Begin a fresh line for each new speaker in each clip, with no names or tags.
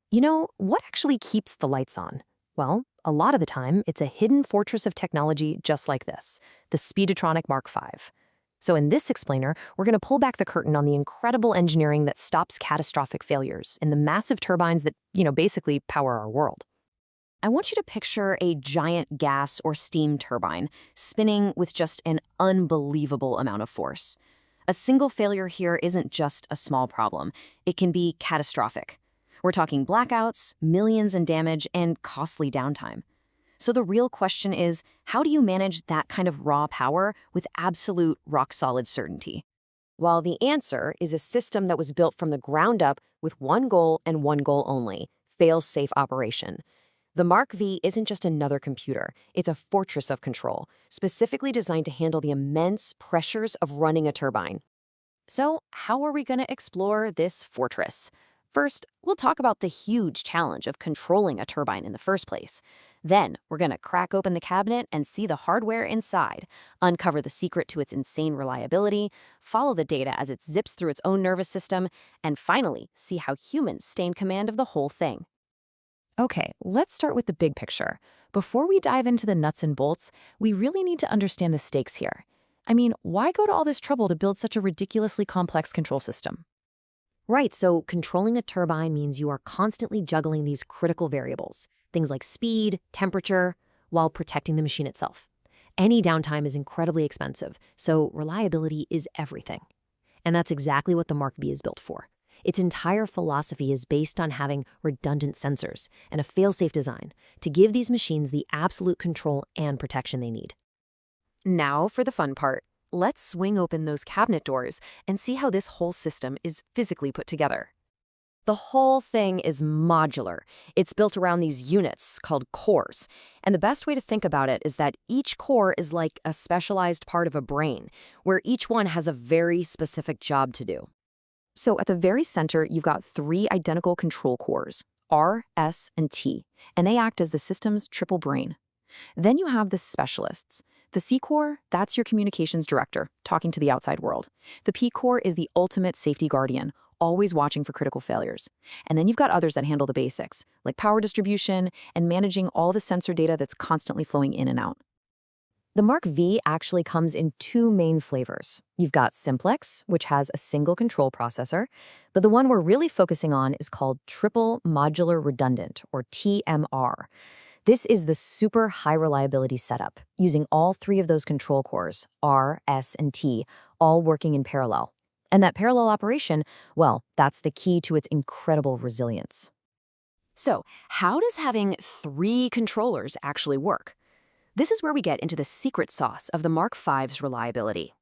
What actually keeps the lights on? Well, a lot of the time, it's a hidden fortress of technology just like this, the SPEEDTRONIC Mark V. So in this explainer, we're going to pull back the curtain on the incredible engineering that stops catastrophic failures in the massive turbines that, basically power our world. I want you to picture a giant gas or steam turbine spinning with just an unbelievable amount of force. A single failure here isn't just a small problem. It can be catastrophic. We're talking blackouts, millions in damage, and costly downtime. So the real question is, how do you manage that kind of raw power with absolute rock-solid certainty? Well, the answer is a system that was built from the ground up with one goal and one goal only: fail-safe operation. The Mark V isn't just another computer. It's a fortress of control, specifically designed to handle the immense pressures of running a turbine. So, how are we going to explore this fortress? First, we'll talk about the huge challenge of controlling a turbine in the first place. Then, we're going to crack open the cabinet and see the hardware inside, uncover the secret to its insane reliability, follow the data as it zips through its own nervous system, and finally, see how humans stay in command of the whole thing. Okay, let's start with the big picture. Before we dive into the nuts and bolts, we really need to understand the stakes here. I mean, why go to all this trouble to build such a ridiculously complex control system? Right, so controlling a turbine means you are constantly juggling these critical variables, things like speed, temperature, while protecting the machine itself. Any downtime is incredibly expensive, so reliability is everything. And that's exactly what the Mark V is built for. Its entire philosophy is based on having redundant sensors and a fail-safe design to give these machines the absolute control and protection they need. Now for the fun part. Let's swing open those cabinet doors and see how this whole system is physically put together. The whole thing is modular. It's built around these units called cores. And the best way to think about it is that each core is like a specialized part of a brain, where each one has a very specific job to do. So at the very center, you've got three identical control cores, R, S, and T, and they act as the system's triple brain. Then you have the specialists. The C core, that's your communications director, talking to the outside world. The P core is the ultimate safety guardian, always watching for critical failures. And then you've got others that handle the basics, like power distribution and managing all the sensor data that's constantly flowing in and out. The Mark V actually comes in two main flavors. You've got Simplex, which has a single control processor, but the one we're really focusing on is called Triple Modular Redundant, or TMR. This is the super high reliability setup, using all three of those control cores, R, S, and T, all working in parallel. And that parallel operation, well, that's the key to its incredible resilience. So, how does having three controllers actually work? This is where we get into the secret sauce of the Mark V's reliability.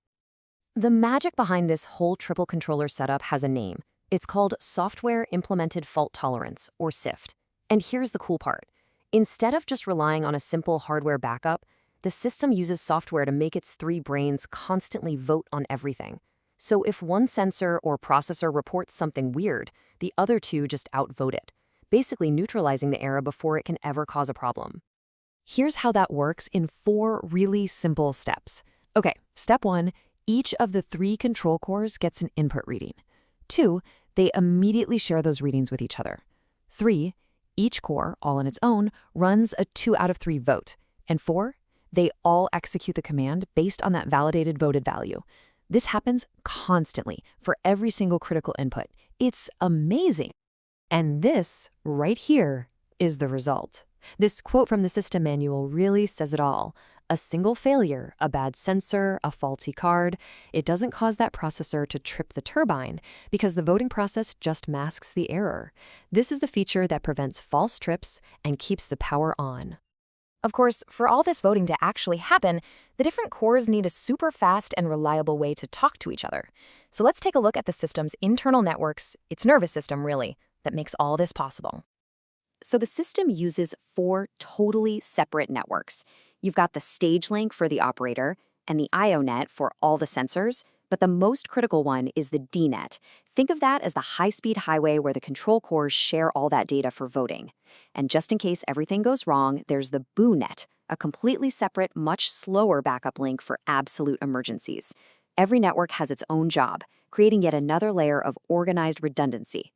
The magic behind this whole triple controller setup has a name. It's called Software Implemented Fault Tolerance, or SIFT. And here's the cool part. Instead of just relying on a simple hardware backup, the system uses software to make its three brains constantly vote on everything. So if one sensor or processor reports something weird, the other two just outvote it, basically neutralizing the error before it can ever cause a problem. Here's how that works in 4 really simple steps. Okay, step 1, each of the 3 control cores gets an input reading. 2, they immediately share those readings with each other. 3, each core, all on its own, runs a 2 out of 3 vote. And 4, they all execute the command based on that validated voted value. This happens constantly for every single critical input. It's amazing. And this, right here, is the result. This quote from the system manual really says it all. A single failure, a bad sensor, a faulty card, it doesn't cause that processor to trip the turbine because the voting process just masks the error. This is the feature that prevents false trips and keeps the power on. Of course, for all this voting to actually happen, the different cores need a super fast and reliable way to talk to each other. So let's take a look at the system's internal networks, its nervous system really, that makes all this possible. So the system uses 4 totally separate networks. You've got the stage link for the operator and the IONet for all the sensors, but the most critical one is the DNet. Think of that as the high-speed highway where the control cores share all that data for voting. And just in case everything goes wrong, there's the BooNet, a completely separate, much slower backup link for absolute emergencies. Every network has its own job, creating yet another layer of organized redundancy.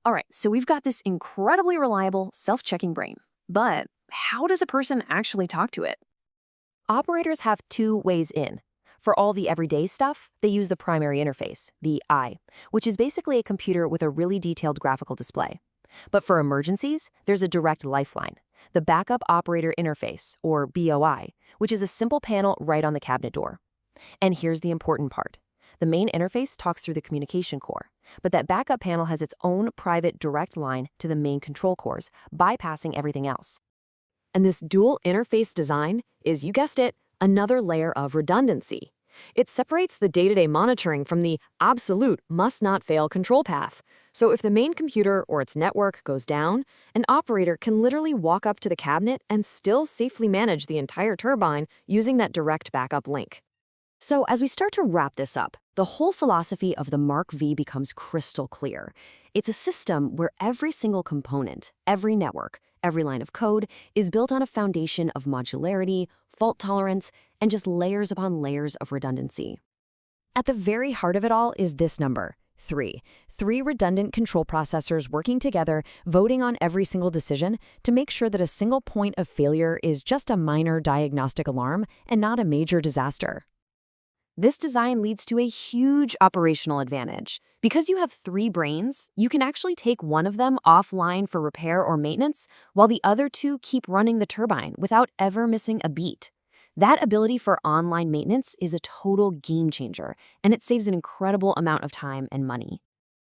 All right, so we've got this incredibly reliable, self-checking brain. But how does a person actually talk to it?
Operators have two ways in. For all the everyday stuff, they use the primary interface, the I, which is basically a computer with a really detailed graphical display. But for emergencies, there's a direct lifeline, the Backup Operator Interface, or BOI, which is a simple panel right on the cabinet door. And here's the important part. The main interface talks through the communication core, but that backup panel has its own private direct line to the main control cores, bypassing everything else. And this dual interface design is, you guessed it, another layer of redundancy. It separates the day-to-day monitoring from the absolute must-not-fail control path. So if the main computer or its network goes down, an operator can literally walk up to the cabinet and still safely manage the entire turbine using that direct backup link. So as we start to wrap this up, the whole philosophy of the Mark V becomes crystal clear. It's a system where every single component, every network, every line of code is built on a foundation of modularity, fault tolerance, and just layers upon layers of redundancy. At the very heart of it all is this number, 3. 3 redundant control processors working together, voting on every single decision to make sure that a single point of failure is just a minor diagnostic alarm and not a major disaster. This design leads to a huge operational advantage. Because you have 3 brains, you can actually take one of them offline for repair or maintenance, while the other 2 keep running the turbine without ever missing a beat. That ability for online maintenance is a total game changer, and it saves an incredible amount of time and money.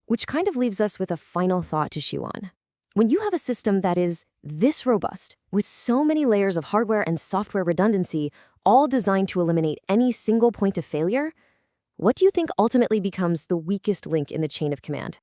Which kind of leaves us with a final thought to chew on. When you have a system that is this robust, with so many layers of hardware and software redundancy, all designed to eliminate any single point of failure, what do you think ultimately becomes the weakest link in the chain of command?